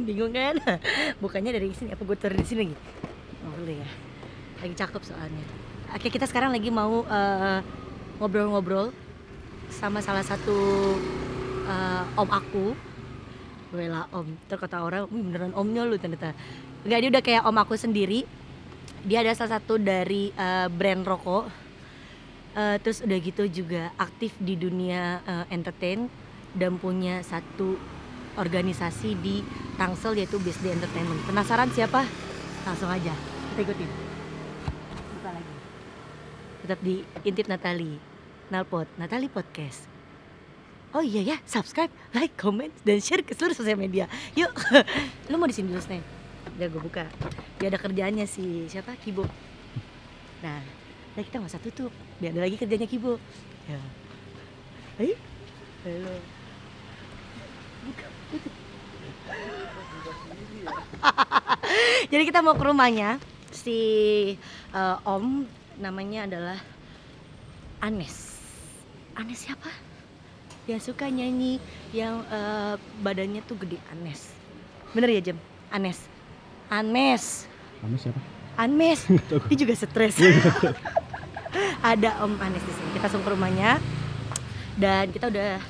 Bingung kan? Bukannya dari sini, apa gue taruh di sini lagi? Oh, boleh ya. Lagi cakep soalnya. Oke, kita sekarang lagi mau ngobrol-ngobrol sama salah satu om aku. Wela om, terkata orang, beneran omnya lu ternyata. Enggak, dia udah kayak om aku sendiri. Dia ada salah satu dari brand rokok. Terus udah gitu juga aktif di dunia entertain dan punya satu organisasi di Tangsel yaitu BSD Entertainment. Penasaran siapa? Langsung aja kita ikutin. Buka lagi. Tetap di Intip Natali, Nalpot, Natali Podcast. Oh iya ya, subscribe, like, comment, dan share ke seluruh sosial media. Yuk, lu mau di sini dulu Snen? Udah gue buka. Dia ada kerjaannya si siapa? Kibo. Nah, kita nggak usah tutup. Biar ada lagi kerjanya Kibo. Ya. Halo. Buka, tutup. Jadi kita mau ke rumahnya si om, namanya adalah Anes. Anes siapa? Yang suka nyanyi, yang badannya tuh gede, Anes. Bener ya Jem? Anes. Anes siapa? Anes. Dia juga stres. Ada Om Anes di sini. Kita langsung ke rumahnya. Dan kita udah,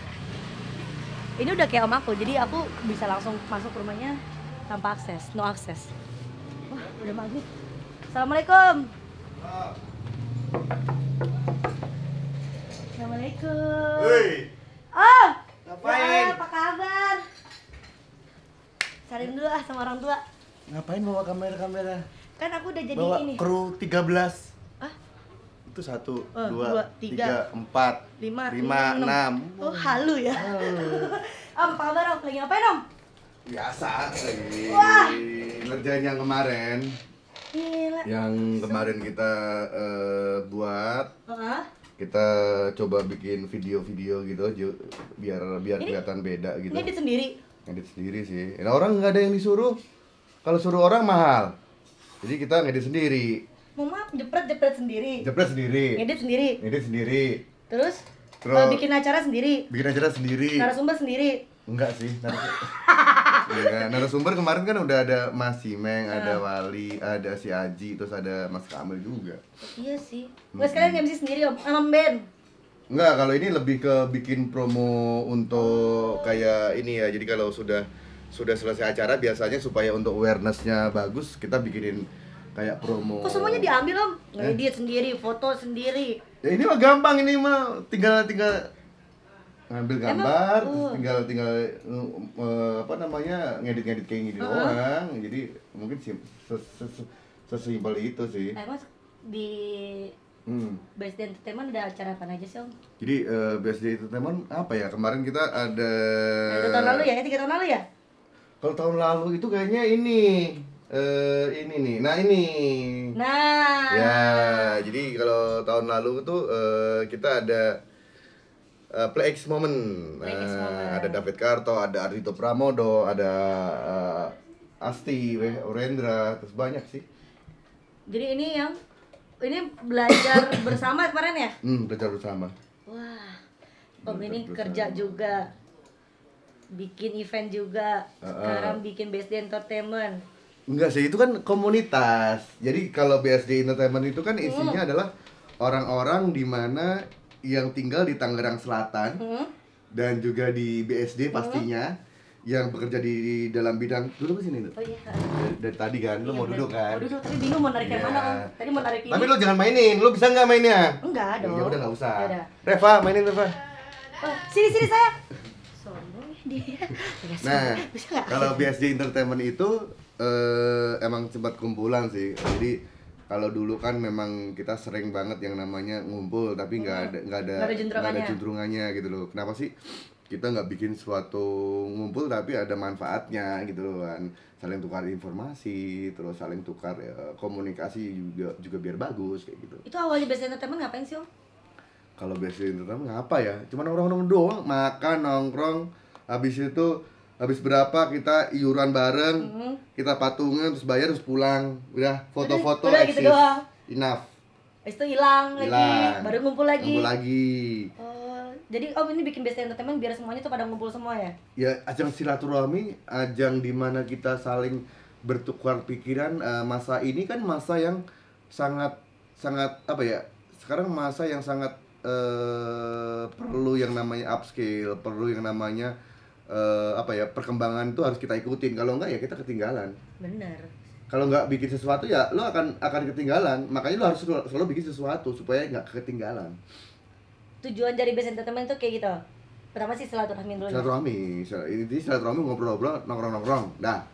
ini udah kayak om aku, jadi aku bisa langsung masuk ke rumahnya tanpa akses, no akses. Wah, udah maghrib. Assalamualaikum. Assalamualaikum. Woi. Oh, Ngapain? apa kabar? Salim dulu sama orang tua. Ngapain bawa kamera? Kan aku udah jadi Bawa ini. kru 13. Ah? Itu 1, 2, 2, 3, 4, 5, 6. Oh, halu ya. Om, apa kabar om? Lagi ngapain om? Biasa lagi. Wah. Ngerjain yang kemarin. Gila. Yang kemarin kita buat. Kita coba bikin video-video gitu biar kelihatan beda gitu. Ini edit sendiri? Ngedit sendiri sih. Nah, orang nggak ada yang disuruh. Kalau suruh orang mahal. Jadi kita ngedit sendiri. Mau maaf, jepret sendiri. Jepret sendiri. Ngedit sendiri. Ngedit sendiri. Terus bikin acara sendiri. Bikin acara sendiri. Narasumber sendiri. Enggak sih, narasumber kemarin kan udah ada Mas Simeng, ada Wali, ada si Aji, terus ada Mas Kamil juga. Iya sih. Nggak sekalian MC sendiri om, sama band. Enggak, kalau ini lebih ke bikin promo untuk kayak ini ya. Jadi kalau sudah selesai acara biasanya supaya untuk awareness-nya bagus, kita bikinin kayak promo. Kok semuanya diambil om? Ngedit sendiri, foto sendiri. Ya ini mah gampang, ini mah tinggal ngambil gambar, terus tinggal apa namanya, ngedit kayak gini doang. Jadi mungkin sesimpel itu sih. Emang di BSD Entertainment ada acara apa aja sih om? Jadi BSD Entertainment apa ya, kemarin kita ada 2 tahun lalu ya? 3 tahun lalu ya? Kalau tahun lalu itu kayaknya ini nih, nah ya, jadi kalau tahun lalu tuh kita ada Play X Moment. Ada David Karto, ada Ardhito Pramodo, ada Asti Urendra, terus banyak sih. Jadi ini belajar bersama kemarin ya? Belajar bersama. Wah, om ini kerja juga, bikin event juga, sekarang bikin BSD Entertainment. Enggak sih, itu kan komunitas. Jadi kalau BSD Entertainment itu kan isinya adalah orang-orang di mana yang tinggal di Tangerang Selatan dan juga di BSD pastinya yang bekerja di dalam bidang. Duduk ke sini tuh. Oh iya. Dari tadi kan, lu mau duduk kan? Mau duduk, tapi bingung mau narik yang mana om. Tadi mau narik ini. Tapi lu jangan mainin, lu bisa nggak mainnya? Enggak dong. Ya udah nggak usah. Yaudah. Reva, mainin Reva. Oh, sini saya. Sombong dia. Nah, kalau BSD Entertainment itu emang sempat kumpulan sih. Jadi kalau dulu kan memang kita sering banget yang namanya ngumpul, tapi nggak ada cenderungannya gitu loh. Kenapa sih kita nggak bikin suatu ngumpul tapi ada manfaatnya gitu loh kan? Saling tukar informasi, terus saling tukar komunikasi juga biar bagus kayak gitu. Itu awalnya BSD Entertainment ngapain sih om? Kalau BSD Entertainment ngapa ya? Cuman orang-orang doang makan, nongkrong, habis berapa kita iuran bareng, kita patungan, terus bayar, terus pulang. Udah, foto-foto udah gitu doang. Enough. Habis itu hilang lagi, baru ngumpul lagi. Oh, Jadi Om ini bikin Best Entertainment biar semuanya tuh pada ngumpul semua ya? Ya ajang silaturahmi, ajang dimana kita saling bertukar pikiran. Masa ini kan masa yang sangat apa ya, sekarang masa yang sangat perlu yang namanya upskill, perlu yang namanya apa ya, perkembangan itu harus kita ikutin. Kalau enggak ya kita ketinggalan. Bener. Kalau nggak bikin sesuatu ya lo akan ketinggalan. Makanya lo harus selalu bikin sesuatu supaya nggak ketinggalan. Tujuan dari Best Entertainment tuh kayak gitu. Pertama sih silaturahmi dulu. Silaturahmi, ini silaturahmi, ngobrol-ngobrol, nongkrong-nongkrong. Dah.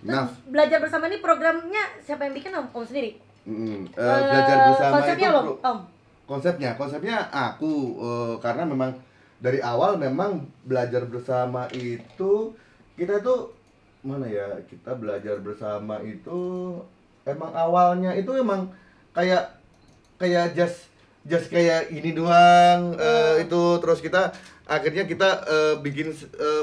Nah, belajar bersama ini programnya siapa yang bikin Om? Om sendiri? Belajar bersama konsepnya itu Om? Konsepnya aku, karena memang dari awal memang belajar bersama itu kita tuh mana ya, kita belajar bersama itu emang awalnya itu emang kayak just kayak ini doang. Itu terus kita akhirnya kita bikin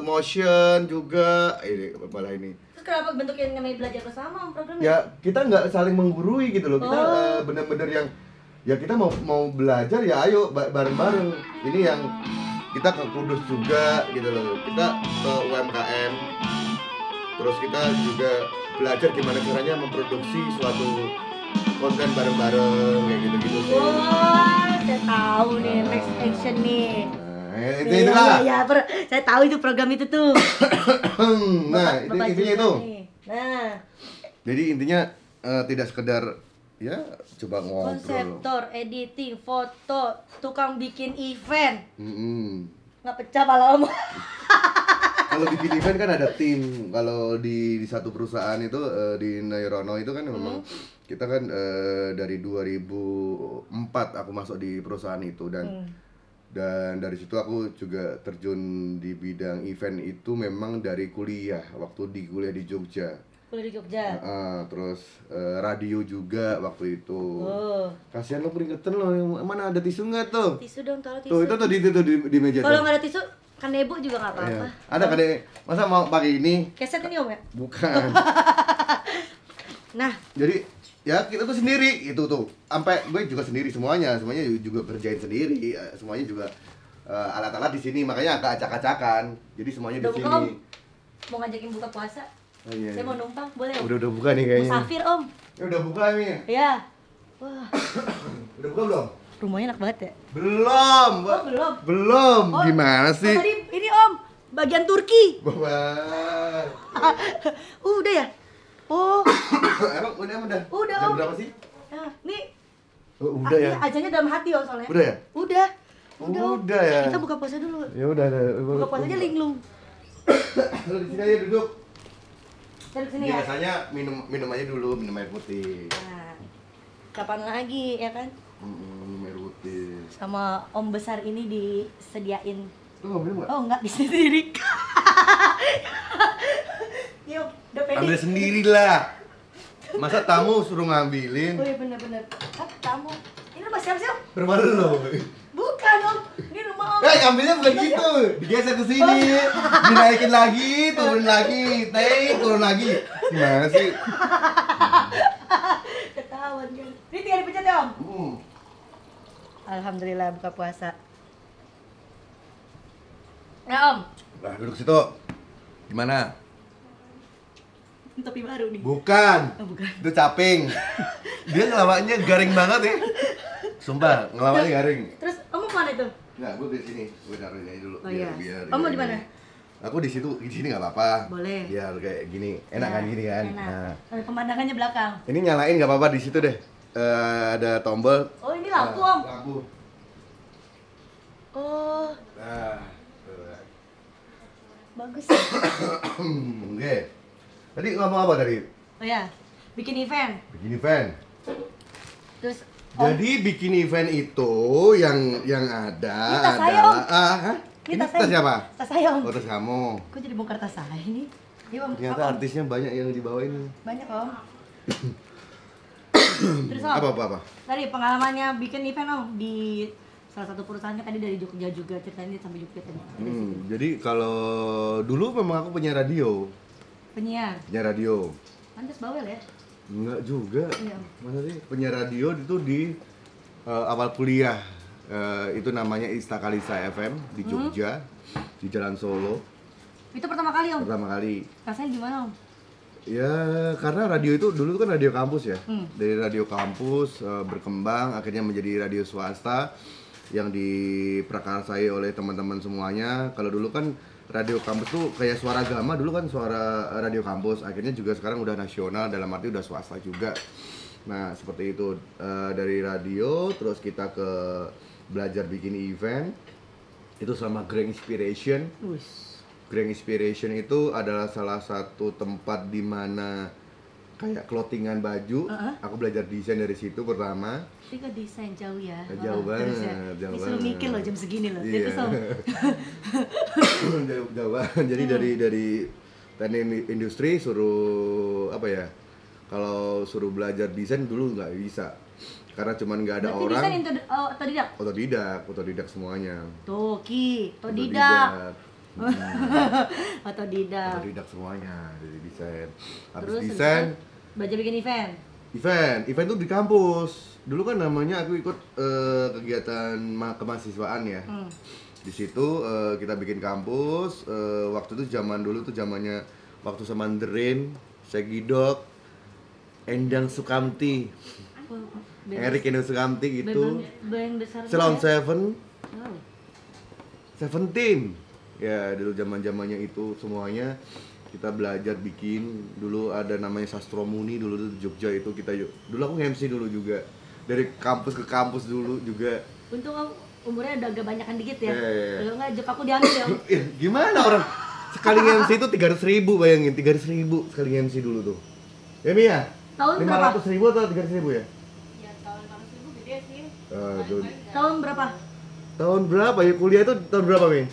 motion juga ini malah ini. Terus kenapa bentuknya namanya belajar bersama programnya? Ya kita nggak saling menggurui gitu loh. Kita bener-bener yang ya kita mau belajar ya ayo bareng-bareng. Ini yang kita ke Kudus juga gitu loh. Kita ke UMKM. Terus kita juga belajar gimana caranya memproduksi suatu konten bareng-bareng kayak gitu-gitu sih. Wah, saya tahu nih next action nih. Itu lah. Iya, saya tahu itu program itu tuh. Nah, intinya itu. Nah, jadi intinya tidak sekedar ya coba ngobrol. konseptor, editing, foto, tukang bikin event. Nggak pecah pala Om. Kalau bikin event kan ada tim. Kalau di satu perusahaan itu di Nairono itu kan memang kita kan dari 2004 aku masuk di perusahaan itu dan dari situ aku juga terjun di bidang event itu memang dari kuliah, waktu di kuliah di Jogja. Kuliah di Jogja. Terus radio juga waktu itu. Kasihan lo keringetan lo, mana ada tisu nggak tuh? Tisu dong, tolong tisu. Tuh itu di meja. Kalau nggak ada tisu, kanebo juga nggak apa-apa. Iya. Ada kan masa mau pakai ini? Keset ini Om ya? Bukan. Nah, jadi ya kita tuh sendiri itu tuh, sampai gue juga sendiri semuanya juga kerjain sendiri, semuanya juga alat-alat di sini, makanya agak acak-acakan. Jadi semuanya di sini. Mau ngajakin buka puasa? Oh, iya, Saya mau numpang, boleh? Udah buka nih kayaknya. Musafir Om. Ya udah buka nih. Iya. Wah. Udah buka belum? Rumahnya enak banget ya? Belum, Mbak. Oh, belum. Belum. Gimana sih? Tadi ini Om, bagian Turki. Bapak. Udah ya? Oh. Emang udah. Udah Jam Om. berapa sih? Nah, nih. Udah ya. Ajannya dalam hati Om soalnya. Udah ya? Udah. Udah ya. Kita buka puasa dulu. Ya udah. Buka puasanya linglung. Lu di sini aja duduk. Saya di sini ya. Biasanya minum aja dulu, minum air putih. Nah, kapan lagi ya kan? Minum air putih. Sama Om besar ini disediain. Lu nggak minum nggak? Oh enggak, bisa sendiri. Yuk, udah pede. Ambil sendiri lah. Masa tamu suruh ngambilin? Oh iya bener-bener. Tamu. Ini rumah siapa sih Om? Rumah lu. Bukan Om, ini rumah Om. Ngambilnya bukan gitu. Digeser ke sini, dinaikin lagi, turun lagi, turun lagi. Gimana sih? Ketahuan kan. Ini tinggal dipencet ya Om? Alhamdulillah buka puasa. Nah Om. Nah, duduk situ. Gimana? Topi baru nih. Bukan. Oh, bukan. Itu caping. Dia ngelawaknya garing banget ya. Sumpah, ngelawaknya garing. Terus Om mau kemana itu? Nah, gue di sini. Gue taruh ini dulu. Oh iya. Biar Om mau di mana? Aku di sini nggak apa-apa. Boleh. Biar kayak gini, enak kan gini kan. Enak. Pemandangannya belakang. Ini nyalain nggak apa-apa di situ deh. Ada tombol. Oh ini lampu Om. Lampu. Oh. Nah. Bagus. Oke. Tadi ngomong apa tadi? Oh ya, bikin event. Bikin event. Terus Jadi bikin event itu yang ada Ini tas saya, Om. adalah Ini ini tas tas saya. siapa? Tas saya Om. Oh, tas kamu. Kok jadi bongkar tas saya ini? Iya Om. Ternyata Om. artisnya banyak yang dibawa ini. Banyak Om. Terus Om. Apa? Tadi pengalamannya bikin event Om di salah satu perusahaannya tadi dari Jogja juga, ceritanya sampai Jogja tadi. Jadi kalau dulu memang aku punya radio. Penyiar. Punya radio. Pantes bawel ya? Enggak juga. Iya. Masa sih? Punya radio itu di awal kuliah. Itu namanya Istakalisa FM di Jogja, di Jalan Solo. Itu pertama kali Om? Pertama kali. Rasanya gimana Om? Ya karena radio itu dulu kan radio kampus ya. Dari radio kampus berkembang akhirnya menjadi radio swasta yang diprakarsai oleh teman-teman semuanya. Kalau dulu kan radio kampus tuh kayak Suara Gama, dulu kan suara radio kampus, akhirnya juga sekarang udah nasional, dalam arti udah swasta juga. Nah seperti itu, dari radio terus kita ke belajar bikin event itu sama Grand Inspiration. Grand Inspiration itu adalah salah satu tempat di mana kayak clothingan baju. Aku belajar desain dari situ pertama. Tapi ke desain jauh ya? Jauh banget, jauh banget. Mikir loh jam segini loh. Iya. Jauh banget. Jadi dari teknik industri suruh apa ya? Kalau suruh belajar desain dulu nggak bisa. Karena cuman nggak ada orang. Desain otodidak? Otodidak semuanya. Tuh, otodidak. Otodidak semuanya dari desain. Habis terus desain belajar bikin event tuh di kampus. Dulu kan namanya aku ikut kegiatan kemahasiswaan ya. Di situ kita bikin kampus. Waktu itu zaman dulu tuh zamannya waktu sama Derin, Segidok, Endang Sukamti, Erik Endang Sukamti gitu. Salon Seven, Seventeen. Ya dulu zaman-zamannya itu semuanya kita belajar bikin. Dulu ada namanya Sastro Muni dulu di Jogja itu dulu aku MC dulu juga. Dari kampus ke kampus dulu juga. Untung umurnya udah agak banyakan dikit ya. Kalau enggak jok aku diambil ya. Gimana orang sekali MC itu 300.000, bayangin 300.000 sekali MC dulu tuh. Ya Mia? Tahun 500.000 atau 300.000 ya? Ya tahun 500.000 gede sih. Tahun berapa? Tahun berapa ya kuliah itu tahun berapa Mi?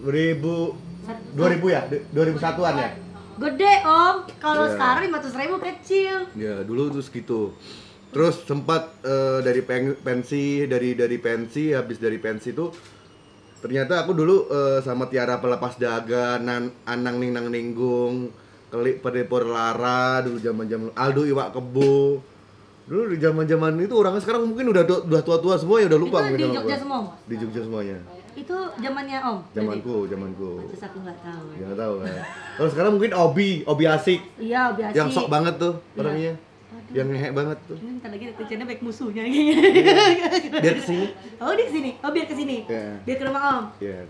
2000 ya? 2001-an ya? Gede Om, kalau sekarang 500.000 kecil. Ya dulu tuh segitu. Terus sempat dari pensi, habis dari pensi tuh ternyata aku dulu sama Tiara Pelepas Daga, Anang Ninang Ninggung, Kelik Pedepor Lara, dulu zaman-zaman Aldo Iwak Kebo. Dulu di zaman-zaman itu orangnya sekarang mungkin udah tua-tua semua ya, udah lupa. Itu di Jogja semua? Di Jogja semuanya. Itu zamannya Om? Zamanku. Terus aku nggak tahu. Nggak tahu kan. Kalau sekarang mungkin Obi Asik. Iya, Obi Asik. Yang sok banget tuh orangnya. Yang ngehe banget tuh. Ini bentar lagi kerjanya baik musuhnya. Biar kesini. Oh di sini. Oh biar kesini. Biar ke rumah Om.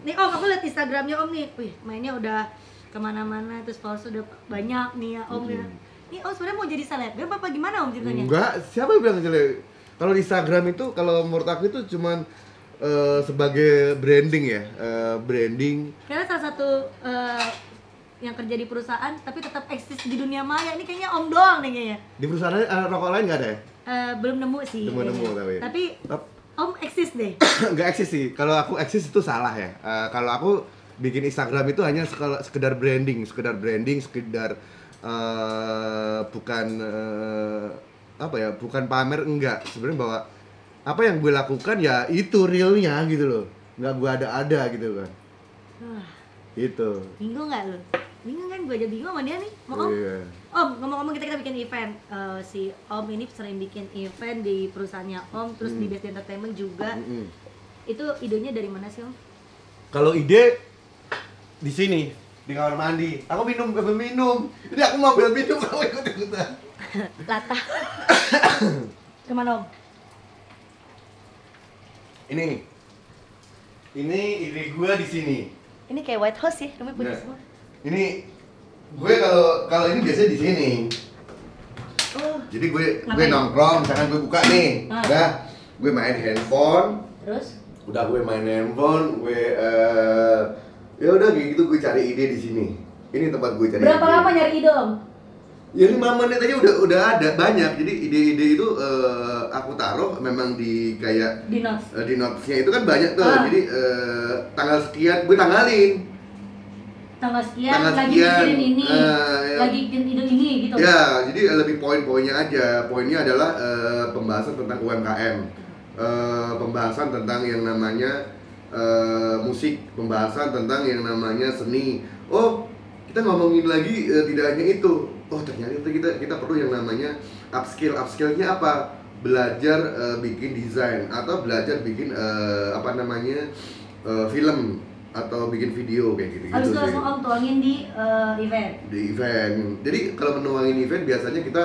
Nih Om, aku lihat Instagramnya Om nih. Wih, mainnya udah kemana-mana, terus followers udah banyak nih ya Om ya. Nih Om sebenarnya mau jadi selebgram apa gimana Om ceritanya? Enggak, siapa yang bilang jelek? Kalau di Instagram itu, kalau menurut aku itu cuman sebagai branding ya, branding. Karena salah satu yang kerja di perusahaan tapi tetap eksis di dunia maya, ini kayaknya Om doang nih kayaknya. Di perusahaan rokok lain nggak ada ya? Belum nemu sih. Belum nemu tapi Om eksis deh. Nggak eksis sih. Kalau aku eksis itu salah ya. Kalau aku bikin Instagram itu hanya sekedar branding, sekedar bukan apa ya, bukan pamer, enggak. Sebenarnya bahwa apa yang gue lakukan ya itu realnya gitu loh, nggak gue ada gitu kan. Gitu. Bingung nggak lo? Bingung kan, gue aja bingung sama dia nih. Mau Om? Om, ngomong-ngomong kita bikin event. Si Om ini sering bikin event di perusahaannya Om, terus di Best Entertainment juga. Itu idenya dari mana sih Om? Kalau ide di sini, di kamar mandi. Aku minum. Jadi aku mau ambil minum, kamu ikut-ikutan. Latah. Kemana Om? Ini ide gue di sini. Ini kayak White House ya, rumah punya semua. Ini gue kalau ini biasanya di sini. Jadi gue nongkrong, misalkan gue buka nih, udah gue main handphone. Terus? Udah gue main handphone, ya udah kayak gitu, gue cari ide di sini. Ini tempat gue cari. Berapa lama nyari ide Om? Ya 5 menit aja udah ada banyak. Jadi ide-ide itu aku taruh memang di kayak di notes. Di notesnya itu kan banyak tuh. Jadi tanggal sekian gue tanggalin. Tanggal sekian lagi bikin ini, lagi bikin ide ini gitu. Ya, jadi lebih poin-poinnya aja. Poinnya adalah pembahasan tentang UMKM, pembahasan tentang yang namanya musik, pembahasan tentang yang namanya seni. Oh, kita ngomongin lagi tidak hanya itu. oh ternyata kita perlu yang namanya upskillnya apa, belajar bikin desain atau belajar bikin film atau bikin video kayak gitu Habis itu sih. langsung Om tuangin di event. Di event. Jadi kalau menuangin event biasanya kita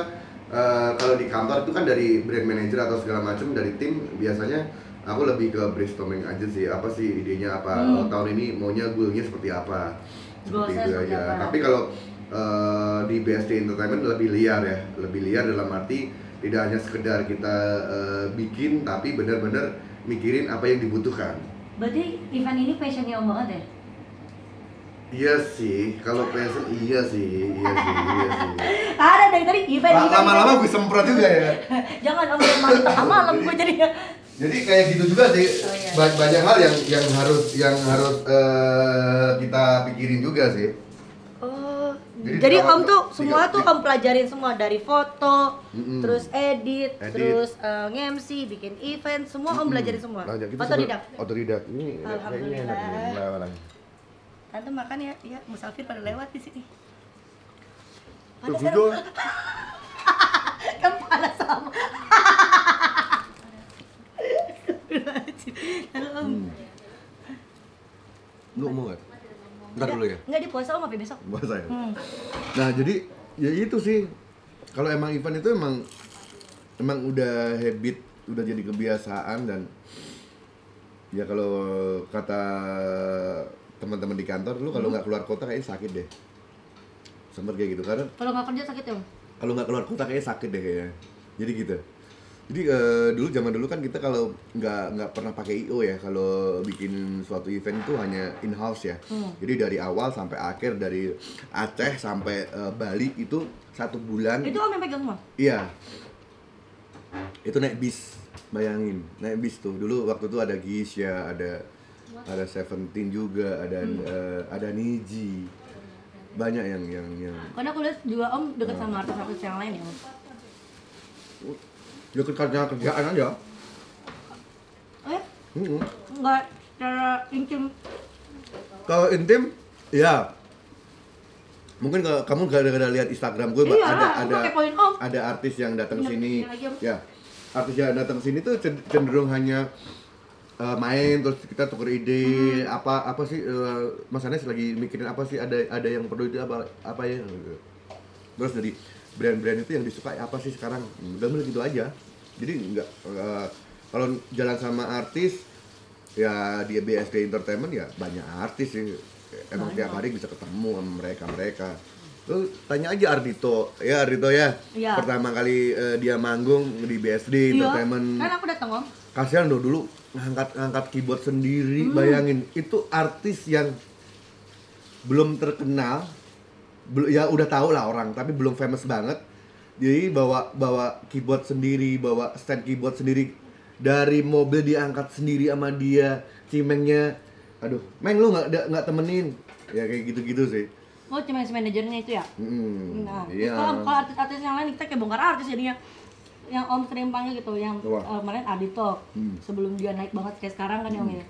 kalau di kantor itu kan dari brand manager atau segala macam dari tim, biasanya aku lebih ke brainstorming aja sih, apa sih idenya apa, tahun ini maunya goalnya seperti apa, seperti Goalsnya itu seperti aja. apa? Tapi kalau di BSD Entertainment lebih liar ya, lebih liar dalam arti tidak hanya sekedar kita bikin, tapi benar-benar mikirin apa yang dibutuhkan. Berarti event ini passionnya Om banget ya? Iya sih, kalau passion iya sih. Ada dari tadi event. Lama-lama gue semprot juga ya. Jangan Om malam tengah malam gue jadinya. Jadi kayak gitu juga sih. Oh, iya. Banyak hal yang harus kita pikirin juga sih. Oh, Jadi jadi kalau- Om tuh semua di- tuh Om pelajarin semua dari foto, Mm-mm. terus edit, Edit. terus nge-MC, bikin event, semua Om belajarin semua. Otodidak. Otodidak. Ini Alhamdulillah. kayaknya enak nih, orang. Tante makan ya, musafir pada lewat di sini. Tuh, Panas video. kan panas sama. Halo Om. Lu mau nggak? Ntar dulu ya. Enggak di puasa Om sampai besok. Bahasa ya. Hmm. Nah jadi ya itu sih. Kalau emang event itu emang udah habit, udah jadi kebiasaan, dan ya kalau kata teman-teman di kantor, lu kalau nggak keluar kota kayaknya sakit deh. Sempet kayak gitu karena Kalau nggak kerja sakit ya Om? kalau nggak keluar kota kayaknya sakit deh kayaknya. Jadi gitu. Jadi zaman dulu kan kita kalau nggak pernah pakai IO ya, kalau bikin suatu event itu hanya in house ya. Jadi dari awal sampai akhir, dari Aceh sampai Bali itu 1 bulan. Itu Om yang pegang semua? Iya. Itu naik bis, bayangin naik bis tuh. Dulu waktu itu ada Gisya, ada Seventeen juga, ada Niji. Banyak yang Karena aku lihat juga Om deket sama artis-artis yang lain ya Om. ya kerjaan aja. Oh ya? Mm-mm. Nggak secara intim. Kalau intim, ya mungkin kalau kamu gara-gara lihat Instagram gue, Iya, ada aku kepoin Om. ada artis yang datang Iya, sini, iya lagi, Om. ya artis yang datang sini tuh cenderung hanya main, terus kita tuker ide, apa sih Mas Anes lagi mikirin apa sih, ada yang perlu itu apa ya gitu. Terus dari brand-brand itu yang disukai apa sih sekarang, udah mulai gitu aja. Jadi nggak kalau jalan sama artis ya di BSD Entertainment ya banyak artis sih, emang tiap hari bisa ketemu sama mereka. Lu tanya aja Ardito ya. Iya. Pertama kali dia manggung di BSD Entertainment. Kan aku datang Om. Kasihan dulu ngangkat keyboard sendiri, bayangin itu artis yang belum terkenal, ya udah tahu lah orang, tapi belum famous banget. Jadi bawa keyboard sendiri, bawa stand keyboard sendiri, dari mobil diangkat sendiri sama dia, cimengnya, aduh, Meng lu nggak temenin, ya kayak gitu sih. Oh cuma si manajernya itu ya? Nah, Iya. kalau artis-artis yang lain kita kayak bongkar artis jadinya. Yang Om sering panggil gitu, yang Wah. kemarin Ardito, sebelum dia naik banget kayak sekarang kan ya Om ya.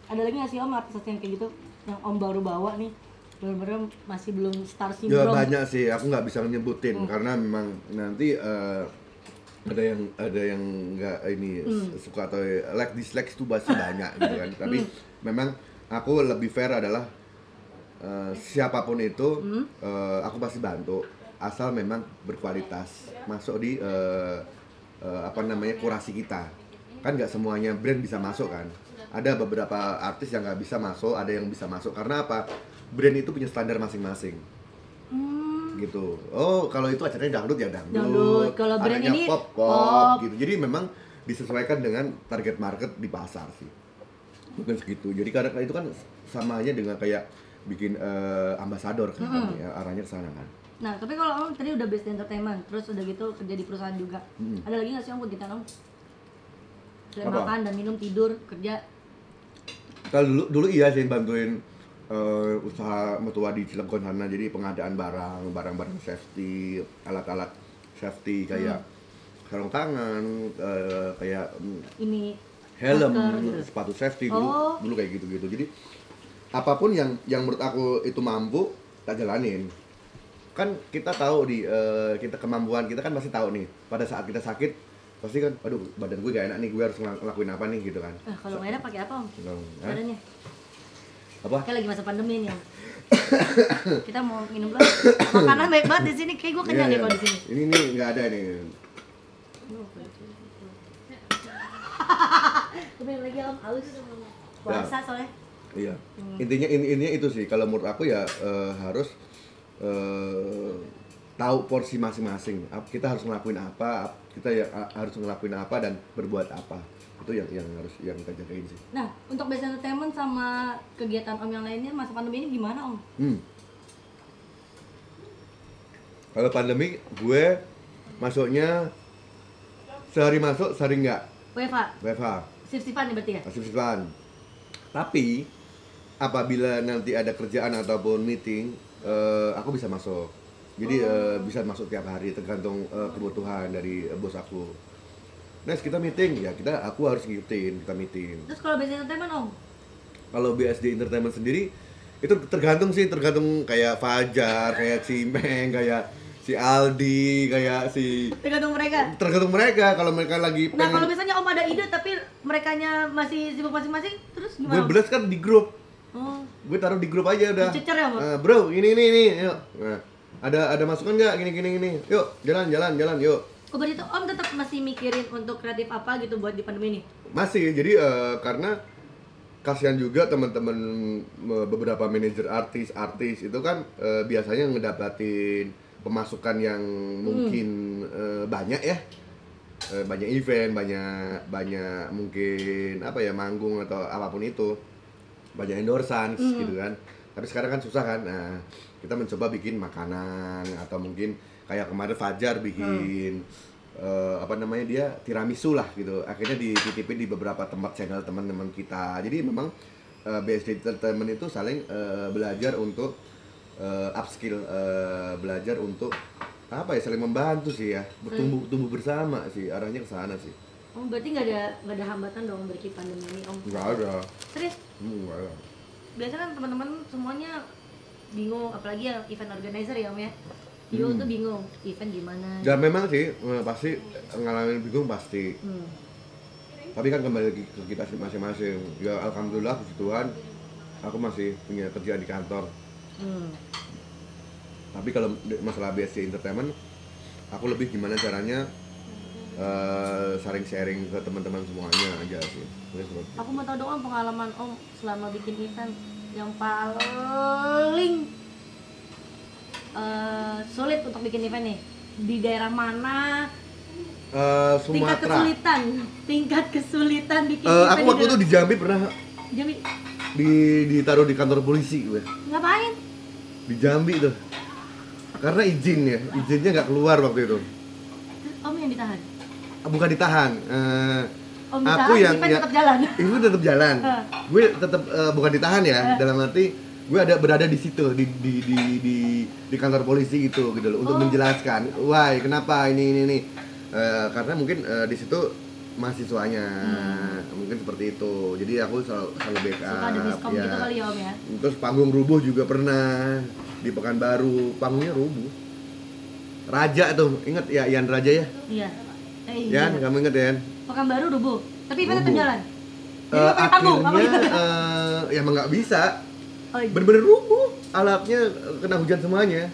Ada lagi nggak sih Om artis yang kayak gitu yang Om baru bawa nih, bener-bener masih belum star Ya syndrome? banyak sih, aku nggak bisa nyebutin karena memang nanti ada yang nggak ini suka atau like dislike itu pasti banyak gitu kan. Tapi memang aku lebih fair adalah siapapun itu aku pasti bantu, asal memang berkualitas, masuk di kurasi kita. Kan nggak semuanya brand bisa masuk kan. Ada beberapa artis yang nggak bisa masuk, ada yang bisa masuk. Karena apa? Brand itu punya standar masing-masing. Gitu. Oh, kalau itu acaranya dangdut ya dangdut. Dangdut. Kalau brand Adanya ini pop gitu. Jadi memang disesuaikan dengan target market di pasar sih. Mungkin segitu. Jadi karena itu kan sama aja dengan kayak bikin ambasador kan, ya, arahnya ke sana kan. Nah, tapi kalau Om tadi udah best entertainment, terus udah gitu kerja di perusahaan juga. Ada lagi nggak sih Om kegiatan Om? Selain Apa? makan dan minum, tidur, kerja. Kalau dulu iya sih bantuin usaha mertua di Cilegon sana, jadi pengadaan barang-barang safety, alat-alat safety kayak sarung tangan, kayak Ini helm, masker gitu. sepatu safety Oh. dulu kayak gitu. Jadi apapun yang menurut aku itu mampu tak jalanin. kan kita tahu kita kemampuan kita kan pasti tahu nih pada saat kita sakit pasti kan aduh badan gue gak enak nih, gue harus ngelakuin apa nih gitu kan. Kalau nggak enak pakai apa om? Badannya? Apa? Kayak lagi masa pandemi nih om. Kita mau minum dulu. Makanan baik banget di sini, kayak gue kenyang deh kalau di sini. Ini nih nggak ada nih. Gue lagi om haus. Puasa soalnya. Iya. Intinya itu sih kalau menurut aku ya harus tahu porsi masing-masing. Kita harus ngelakuin apa, harus ngelakuin apa dan berbuat apa. Itu yang kita jagain sih. Nah, untuk base entertainment sama kegiatan om yang lainnya masa pandemi ini gimana om? Kalau pandemi gue masuknya sehari masuk, sehari enggak. WFH. Sif-sifan nih berarti ya? Sif-sifan. Tapi apabila nanti ada kerjaan ataupun meeting, aku bisa masuk. Jadi bisa masuk tiap hari tergantung kebutuhan dari bos aku. Next kita meeting ya aku harus ngikutin kita meeting. Terus kalau BSD Entertainment om? Kalau BSD Entertainment sendiri itu tergantung kayak Fajar, kayak si Meng, kayak si Aldi, kayak si Tergantung mereka. Kalau mereka lagi Nah, kalau misalnya om ada ide tapi merekanya masih sibuk masing-masing, terus gue gimana? belas kan di grup. Oh. Gue taruh di grup aja udah. Dicecer ya, Bang? Bro, ini, yuk. Nah, ada masukan nggak? Gini. Yuk, jalan, yuk. Oh, berarti itu om tetap masih mikirin untuk kreatif apa gitu buat di pandemi ini? Masih, jadi karena kasihan juga teman-teman beberapa manajer artis itu kan biasanya ngedapatin pemasukan yang mungkin banyak ya, banyak event, banyak mungkin manggung atau apapun itu, banyak endorsan gitu kan. Tapi sekarang kan susah kan. Nah, kita mencoba bikin makanan atau mungkin kayak kemarin Fajar bikin dia tiramisu lah gitu. Akhirnya dititipin di beberapa tempat channel teman-teman kita. Jadi memang BSD Entertainment itu saling belajar untuk upskill, belajar untuk saling membantu sih ya, tumbuh bersama sih, arahnya ke sana sih. Oh, berarti nggak ada hambatan dong berarti pandemi ini om? Nggak ada. Serius? Nggak ada. Biasanya kan teman-teman semuanya bingung, apalagi yang event organizer ya om ya. Tuh bingung, event gimana? Dan memang sih pasti ngalamin bingung pasti. Tapi kan kembali lagi ke kita masing-masing. Ya alhamdulillah puji Tuhan, aku masih punya kerjaan di kantor. Tapi kalau masalah BSD Entertainment, aku lebih gimana caranya saling sharing ke teman-teman semuanya aja sih. Aku mau tahu dong om, pengalaman om selama bikin event yang paling sulit untuk bikin event nih, di daerah mana? Sumatera. Tingkat kesulitan bikin event. Aku waktu itu di Jambi pernah. Jambi. Ditaruh di kantor polisi gue. Ngapain? Di Jambi tuh. Karena izinnya nggak keluar waktu itu. Om yang ditahan? Bukan ditahan. Om aku ditahan, yang event tetap jalan. Itu tetap jalan. Gue tetap bukan ditahan ya. Dalam arti gue berada di situ di kantor polisi itu gitu loh, untuk menjelaskan why kenapa ini karena mungkin di situ mahasiswanya mungkin seperti itu, jadi aku selalu backup. Suka ada miskom gitu kali ya om ya. Terus panggung rubuh juga pernah di Pekanbaru, panggungnya rubuh. Raja tuh, inget ya Ian Raja ya? Iya. Yan, kamu inget ya? Pekanbaru rubuh, tapi event tetap jalan. Akhirnya ya emang nggak bisa. Bener-bener rubuh, alatnya kena hujan semuanya.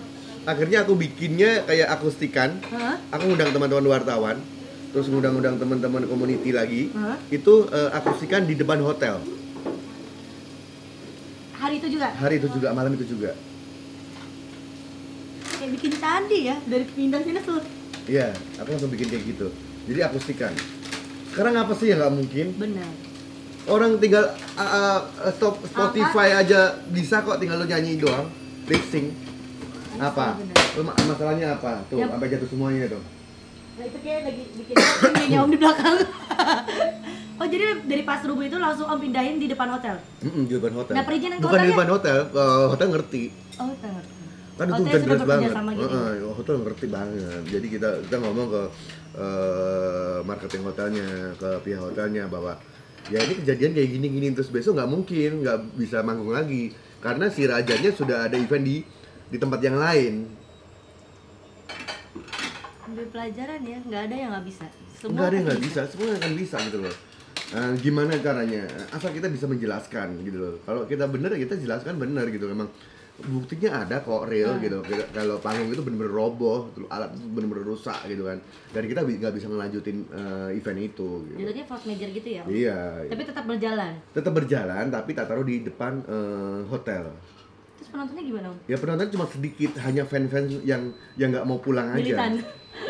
Akhirnya aku bikinnya kayak akustikan. Aku ngundang teman-teman wartawan, terus ngundang teman-teman community lagi. Itu akustikan di depan hotel. Hari itu juga? Malam itu juga. Kayak bikin candi ya, dari pindah sini tuh. Iya, aku langsung bikin kayak gitu. Jadi akustikan. Sekarang apa sih yang nggak mungkin? Benar. Orang tinggal Spotify aja bisa kok, tinggal lo nyanyi doang, lip sync. Apa? Masalahnya apa? Tuh, sampai jatuh semuanya tuh. Nah itu kayak lagi bikin ini om di belakang. Oh jadi dari pas rubuh itu langsung om pindahin di depan hotel? Di depan hotel. Nah perizinan ke bukan hotelnya? di depan hotel, hotel ngerti. Oh hotel ngerti. Kan itu Hotel udah sudah jelas banget. gitu. Hotel ngerti banget. Jadi kita ngomong ke marketing hotelnya, ke pihak hotelnya bahwa ya ini kejadian kayak gini terus besok nggak mungkin nggak bisa manggung lagi karena si rajanya sudah ada event di tempat yang lain. Ambil pelajaran ya, nggak ada yang nggak bisa. Nggak ada yang akan nggak bisa, semua akan bisa gitu loh. Gimana caranya? Asal kita bisa menjelaskan gitu loh. Kalau kita bener ya kita jelaskan bener gitu. Emang buktinya ada kok real gitu. Kalau panggung itu bener-bener roboh, alat itu bener-bener rusak gitu kan. Dan kita nggak bisa ngelanjutin event itu. Gitu. Jadinya force major gitu ya? Iya. Tapi tetap berjalan. Tetap berjalan, tapi tak taruh di depan hotel. Terus penontonnya gimana Om? Ya penonton cuma sedikit, hanya fans-fans yang nggak mau pulang aja. Militan.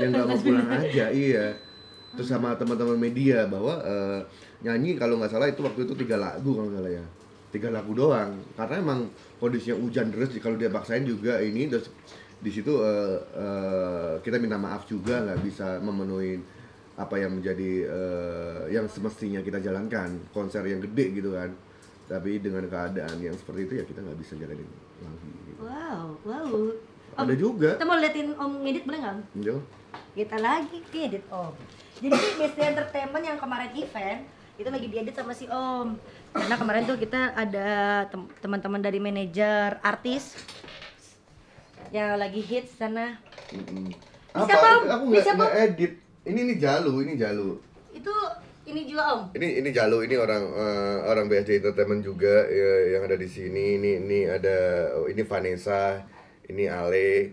Yang nggak mau pulang aja, iya. Terus sama teman-teman media bahwa nyanyi kalau nggak salah itu waktu itu 3 lagu kalau nggak salah ya. 3 lagu doang. Karena emang kondisinya hujan deras, kalau dia paksain juga ini terus di situ kita minta maaf juga nggak bisa memenuhi apa yang menjadi yang semestinya kita jalankan, konser yang gede gitu kan. Tapi dengan keadaan yang seperti itu ya kita nggak bisa jalanin lagi gitu. Wow. Ada juga. Kita mau liatin Om ngedit boleh nggak Om? Yo. Kita lagi ngedit Om. Jadi Besti Entertainment yang kemarin event itu lagi diedit sama si Om. Karena kemarin tuh kita ada teman-teman dari manajer artis yang lagi hits sana. Bisa, Apa? Om? Aku Bisa, nggak edit. Ini Jalu. Itu ini juga Om. Ini Jalu, ini orang BSD Entertainment juga ya, yang ada di sini. Ini ada ini Vanessa, ini Ale.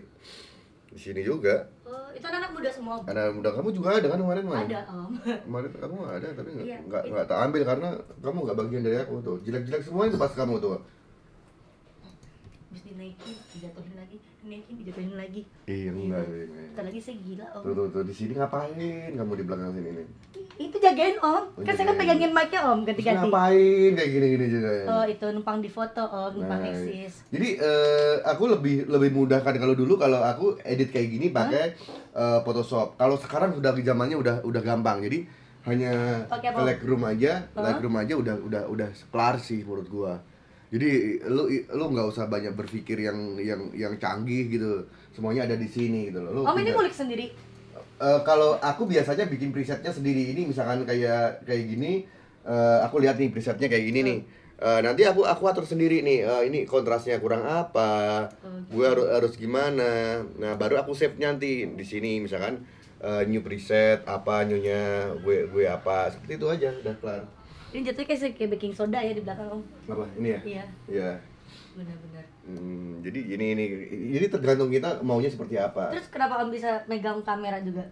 Di sini juga. Oh, itu anak muda semua Om. Anak muda kamu juga ada kan kemarin? Ada Om. Kemarin kamu nggak ada tapi Iya. nggak tak ambil karena kamu nggak bagian dari aku tuh. Jelek-jelek semua itu pas kamu tuh. Habis dinaikin, dijatuhin lagi, dinaikin, dijatuhin lagi. Iya enggak. Bentar lagi saya gila Om. Tuh di sini ngapain kamu di belakang sini nih? Itu jagain Om. Kan saya kan jagain. pegangin mic-nya Om Terus ganti-ganti. ngapain kayak gini juga ya? Oh, itu numpang di foto Om, numpang Nah, eksis. jadi aku lebih mudahkan kalau dulu kalau aku edit kayak gini pakai Photoshop. Kalau sekarang sudah zamannya udah gampang. Jadi hanya Pakai ke apa? Lightroom aja udah kelar sih menurut gua. Jadi lu nggak usah banyak berpikir yang canggih gitu. Semuanya ada di sini gitu loh. Lu Om ini tinggal- ngulik sendiri. kalau aku biasanya bikin presetnya sendiri. Ini misalkan kayak gini, aku lihat nih presetnya kayak gini nih. Nanti aku atur sendiri nih. Ini kontrasnya kurang apa, gue harus gimana. Nah baru aku save nanti di sini misalkan new preset apa newnya gue apa seperti itu aja udah kelar. Ini jatuhnya kayak baking soda ya di belakang Om. Apa ini ya? Iya, Iya. benar-benar. Jadi ini tergantung kita maunya seperti apa. Terus kenapa Om bisa megang kamera juga?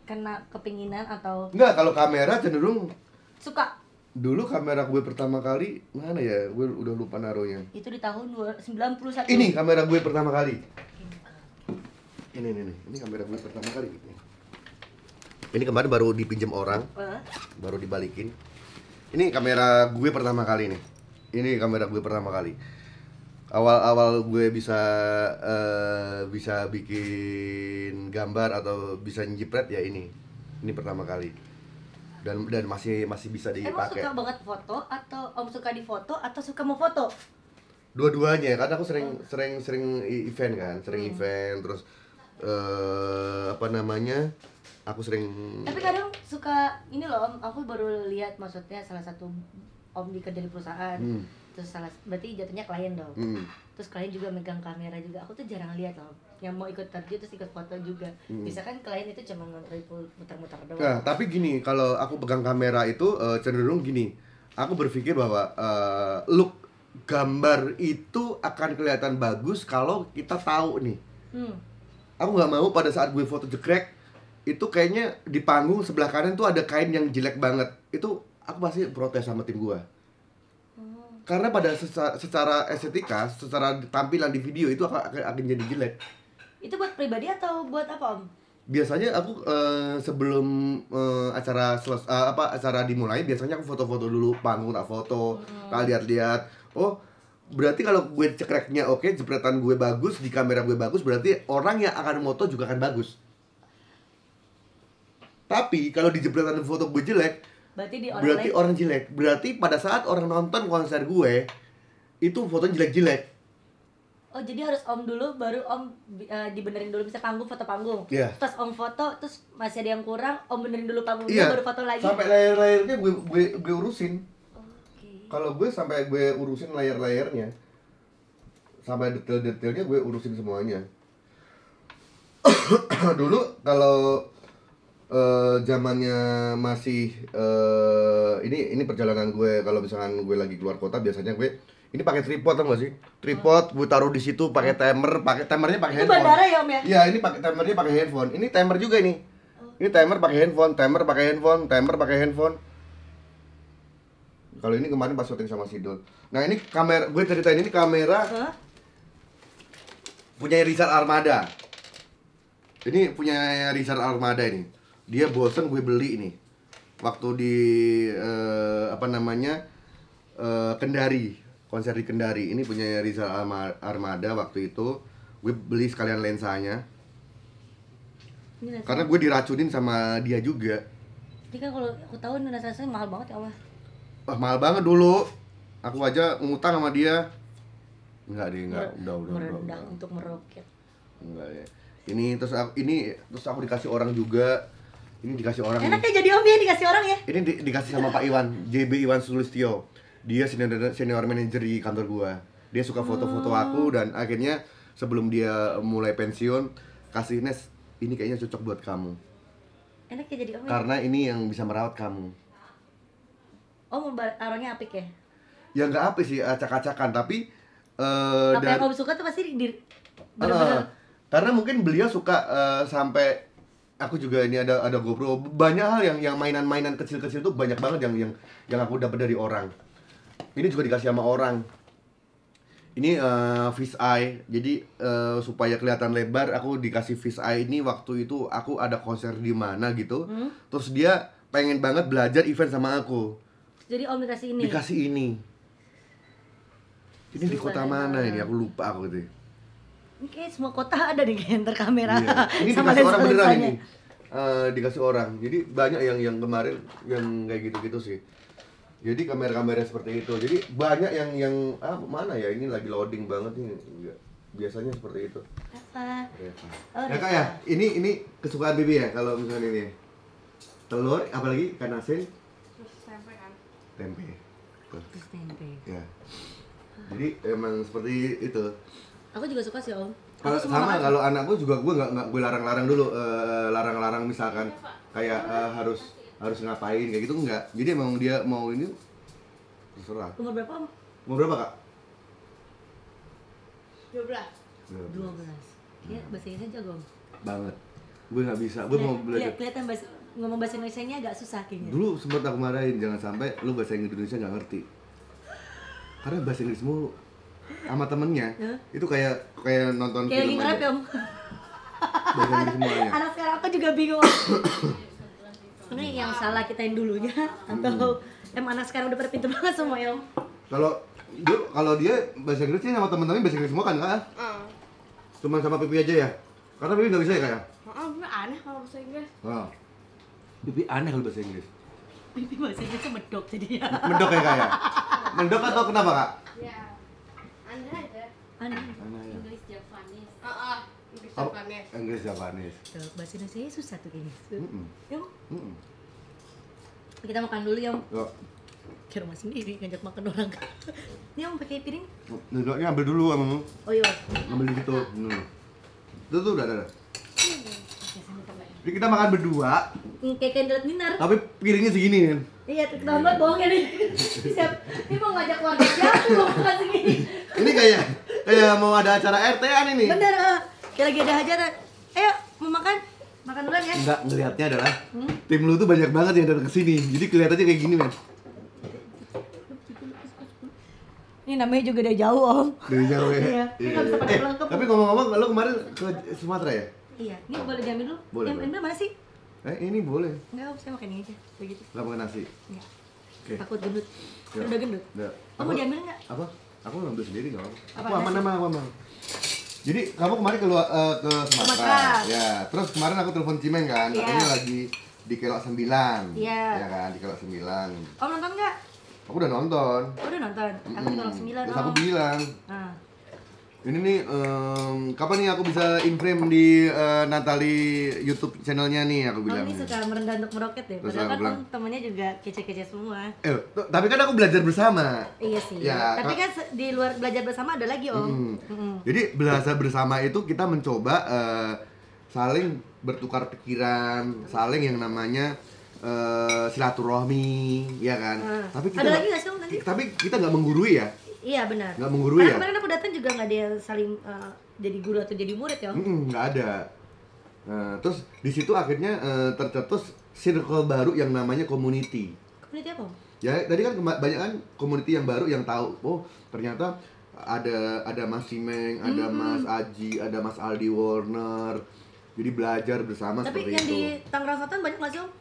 Karena kepinginan atau Enggak, kalau kamera cenderung suka? dulu kamera gue pertama kali mana ya? Gue udah lupa naruhnya. Itu di tahun 91. Ini kamera gue pertama kali. Ini kamera gue pertama kali. Ini kemarin baru dipinjam orang, baru dibalikin. Ini kamera gue pertama kali nih. Ini kamera gue pertama kali. Awal gue bisa bikin gambar atau bisa njipret ya ini. Ini pertama kali. Dan masih bisa Emang dipakai. suka banget foto atau Om suka di foto atau suka mau foto? Dua-duanya, karena aku sering event kan, event terus apa namanya? Aku sering Tapi kadang suka ini loh Om, aku baru lihat maksudnya salah satu Om kerja di perusahaan. Terus berarti jatuhnya klien dong. Terus klien juga megang kamera juga. Aku tuh jarang lihat loh. Yang mau ikut terjun terus ikut foto juga. Misalkan klien itu cuma muter-muter doang. Nah, tapi gini, kalau aku pegang kamera itu cenderung gini. Aku berpikir bahwa look gambar itu akan kelihatan bagus kalau kita tahu nih. Aku nggak mau pada saat gue foto jekrek itu kayaknya di panggung sebelah kanan tuh ada kain yang jelek banget. Itu aku pasti protes sama tim gue. Karena pada secara estetika, secara tampilan di video itu akan jadi jelek. Itu buat pribadi atau buat apa Om? Biasanya aku sebelum acara dimulai biasanya aku foto-foto dulu panggung, tak foto, tak lihat-lihat. Oh, berarti kalau gue cekreknya oke, jepretan gue bagus, di kamera gue bagus, berarti orang yang akan moto juga akan bagus. Tapi kalau di jepretan foto gue jelek, berarti orang jelek. Berarti pada saat orang nonton konser gue itu fotonya jelek-jelek. Oh, jadi harus Om dulu baru Om dibenerin dulu, bisa panggung, foto panggung. Iya. Terus Om foto, terus masih ada yang kurang, Om benerin dulu panggungnya, Iya. baru foto lagi. Sampai layar-layarnya gue urusin. Oke. Kalau gue sampai gue urusin layar-layarnya, sampai detail-detailnya gue urusin semuanya. Dulu kalau zamannya masih ini perjalanan gue kalau misalkan gue lagi keluar kota biasanya gue ini pakai tripod tau gak sih? Tripod gue taruh di situ pakai timernya pakai handphone. Itu bandara ya Om ya? Iya, ini pakai timernya pakai handphone. Ini timer juga ini. Ini timer pakai handphone, timer pakai handphone. Kalau ini kemarin pas syuting sama Sidul. Nah, ini kamera gue ceritain ini kamera punya Rizal Armada. Ini punya Rizal Armada ini. Dia bosen gue beli ini. Waktu di Kendari. Konser di Kendari. Ini punya Rizal Armada waktu itu. Gue beli sekalian lensanya. Karena gue diracunin sama dia juga. Ini kan kalau aku tahu ini rasanya mahal banget ya Allah. Wah, mahal banget dulu. Aku aja ngutang sama dia. Enggak deh, enggak. Udah. Merendah untuk meroket. Enggak ya. Ini terus aku dikasih orang juga. Ini dikasih orang. Enaknya jadi Om ya dikasih orang ya. Ini dikasih sama Pak Iwan, JB Iwan Sulistyo. Dia senior manajer di kantor gua. Dia suka foto-foto aku dan akhirnya sebelum dia mulai pensiun kasih Nes, ini kayaknya cocok buat kamu. Enaknya jadi Om ya. Karena ini yang bisa merawat kamu. Om orangnya apik ya? Ya nggak apik sih, acak-acakan, tapi apa yang Om suka tuh pasti bener-bener. Karena mungkin beliau suka sampai aku juga ini ada GoPro, banyak hal yang mainan-mainan kecil-kecil tuh banyak banget yang aku dapat dari orang. Ini juga dikasih sama orang. Ini fish eye, jadi supaya kelihatan lebar aku dikasih fish eye ini waktu itu aku ada konser di mana gitu. Terus dia pengen banget belajar event sama aku. Jadi Om dikasih ini. Dikasih ini. Ini di kota mana ini? Aku lupa aku gitu. Ini kayak semua kota ada nih kayak terkamera. Iya. Ini sama dikasih orang beneran lensanya. ini. Dikasih orang. Jadi banyak yang kemarin yang kayak gitu-gitu sih. Jadi kamera-kamera seperti itu. Jadi banyak yang mana ya, ini lagi loading banget nih. Biasanya seperti itu. Apa? Oh, Ya Kak ya, ini kesukaan Bibi ya kalau misalnya ini. Telur, apalagi ikan asin, Terus tempe kan. tempe. Tuh. Terus tempe. Ya. Jadi emang seperti itu. Aku juga suka sih Om. Kalau sama kalau anakku juga gue nggak gue larang-larang dulu, larang-larang misalkan kayak harus ngapain kayak gitu enggak. Jadi emang dia mau ini terserah. Umur berapa Om? Mau berapa Kak? 12. 12. Iya, bahasa Indonesia jago Om. Banget. Gue nggak bisa. Gue mau belajar. Kelihatan ngomong bahasa Indonesianya agak susah kayaknya. Dulu sempat aku marahin jangan sampai lu bahasa Indonesia nggak ngerti. Karena bahasa Inggris mulu sama temennya itu kayak nonton kayak lagi film nge-rap aja. ya Om. Bahasa Inggris semuanya. Anak sekarang aku juga bingung Om. Ini yang salah kita yang dulunya atau emang anak sekarang udah pada pintar banget semua ya Om. Kalau dia bahasa Inggrisnya sama temen-temen bahasa Inggris semua kan Kak? Cuma sama Pipi aja ya? Karena Pipi nggak bisa ya Kak ya? Ini aneh kalau bahasa Inggris. Oh. Pipi aneh kalau bahasa Inggris. Pipi bahasa Inggrisnya medok jadinya. Mendok ya Kak ya? Mendok atau kenapa Kak? Ya. Aneh aja. Aneh. Aneh ya. Inggris Javanese. Inggris Oh, Javanese. Inggris Japanese. Tuh, bahasa Indonesia susah tuh kayaknya. Yuk, Mm-mm. kita makan dulu ya Om. Yuk. Ke rumah sendiri ngajak makan orang. Ini Om pakai piring? Nuduknya ambil dulu sama Oh iya. ambil di situ. Itu udah ada. Oke, sambil pakai. Jadi kita makan berdua, Kayak candle dinner. tapi piringnya segini kan. Iya, ketahuan banget bohongnya nih. Siap. Ini mau ngajak keluarga siapa mau makan segini. Ini kayak mau ada acara RT-an ini. Bener, kayak lagi ada hajatan. Ayo, mau makan? Makan duluan ya. Enggak, ngelihatnya adalah tim lu tuh banyak banget yang datang ke sini. Jadi kelihatannya kayak gini, men. Ini namanya juga dari jauh, Om. Dari jauh ya. Iya. Ini nggak bisa pakai pelengkap. Tapi ngomong-ngomong, lu kemarin ke Sumatera ya? Iya, ini boleh diambil dulu. Boleh, Yang boleh. ambil mana sih? Ini boleh. Enggak, Om, saya makan ini aja. Begitu. Gak makan nasi. Enggak. Oke. Takut gendut. Ya. Udah gendut. Udah. Om mau diambil enggak? Apa? Aku ngambil sendiri enggak apa-apa. Apa, Aku aman nasi? aman. Jadi kamu kemarin ke Sumatera. Sumatera. Ya, terus kemarin aku telepon Cimeng kan, Iya. katanya lagi di Kelok 9. Iya. Ya kan, di Kelok 9. Om nonton enggak? Aku udah nonton. Oh, udah nonton. Aku di kolom 9, Terus aku Om. bilang, Nah. ini nih kapan nih aku bisa in-frame di Natali YouTube channelnya nih, aku Om bilang. ini suka merendah untuk meroket ya. Terus Padahal aku kan bilang, Om temennya juga kece-kece semua. Tapi kan aku belajar bersama. Iya sih. Ya, Tapi kan di luar belajar bersama ada lagi Om. Jadi belajar bersama itu kita mencoba saling bertukar pikiran, saling yang namanya silaturahmi, ya kan. Tapi kita ada lagi nggak sih Om nanti? Tapi kita nggak menggurui ya. Iya benar. Nggak menggurui karena ya. kemarin aku datang juga nggak ada yang saling jadi guru atau jadi murid ya. Nggak ada. Terus di situ akhirnya tercetus circle baru yang namanya community. Community apa? Ya tadi kan banyak kan community yang baru yang tahu, oh ternyata ada Mas Simeng, ada Mas Aji, ada Mas Aldi Warner. Jadi belajar bersama. Tapi seperti yang itu. di Tangerang Selatan banyak nggak sih Om?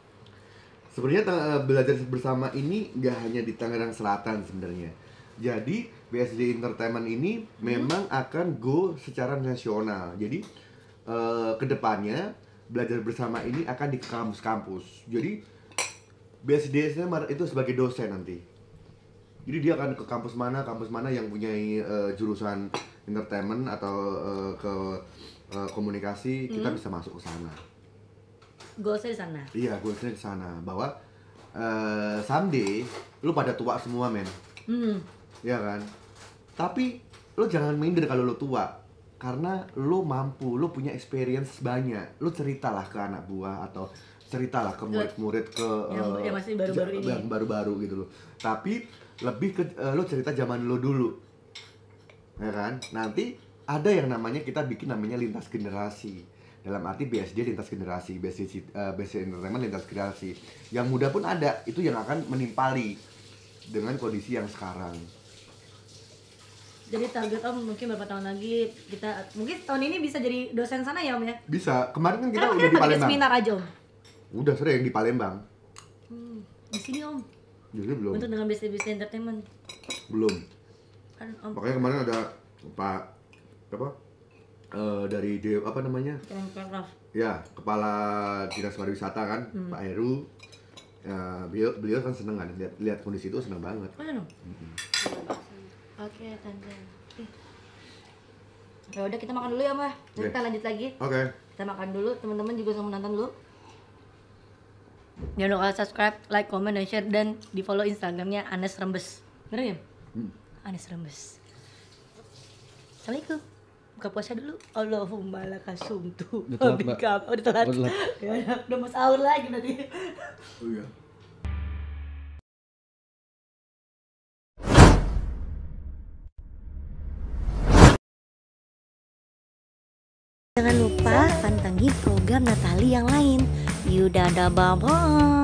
Sebenarnya belajar bersama ini nggak hanya di Tangerang Selatan sebenarnya. Jadi BSJ Entertainment ini memang akan go secara nasional. Jadi kedepannya belajar bersama ini akan di kampus-kampus. Jadi BSD itu sebagai dosen nanti. Jadi dia akan ke kampus mana yang punya jurusan entertainment atau ke komunikasi, kita bisa masuk ke sana. Goalsnya di sana. Iya, goalsnya di sana. Bahwa someday lu pada tua semua men. Iya kan? Tapi lu jangan minder kalau lu tua. Karena lu mampu, lu punya experience banyak. Lu ceritalah ke anak buah atau ceritalah ke murid-murid ke yang masih baru-baru ini. Yang baru-baru gitu loh. Tapi lebih ke lu cerita zaman lu dulu. Ya kan? Nanti ada yang namanya kita bikin namanya lintas generasi. Dalam arti BSD lintas generasi, BSD Entertainment lintas generasi. Yang muda pun ada, itu yang akan menimpali dengan kondisi yang sekarang. Jadi target Om mungkin beberapa tahun lagi kita mungkin tahun ini bisa jadi dosen sana ya Om ya? Bisa. Kemarin kan kita Karena udah di Palembang. seminar aja Om. Udah sering di Palembang. Di sini Om. Jadi belum. Untuk dengan BSD Entertainment. Belum. Kan Om. Makanya kemarin ada Pak apa? Dari apa namanya? Ya, Kepala Dinas Pariwisata kan, Pak Heru. Ya, beliau kan seneng kan lihat kondisi itu, seneng banget. Oh, no. Oke, Tante. Ya udah kita makan dulu ya, Mbak. Nanti kita lanjut lagi. Oke. Kita makan dulu, teman-teman juga sama nonton dulu. Jangan lupa subscribe, like, comment, dan share, dan di follow Instagramnya Anes Rembes. Bener ya? Anes Rembes. Assalamualaikum. Buka puasa dulu. Allahumma lakasumtu. Udah telat, Mbak. Udah telat. Udah telat. Ya, udah mau sahur lagi nanti. Oh iya. Jangan lupa pantengin program Natali yang lain. Yaudah, bye-bye.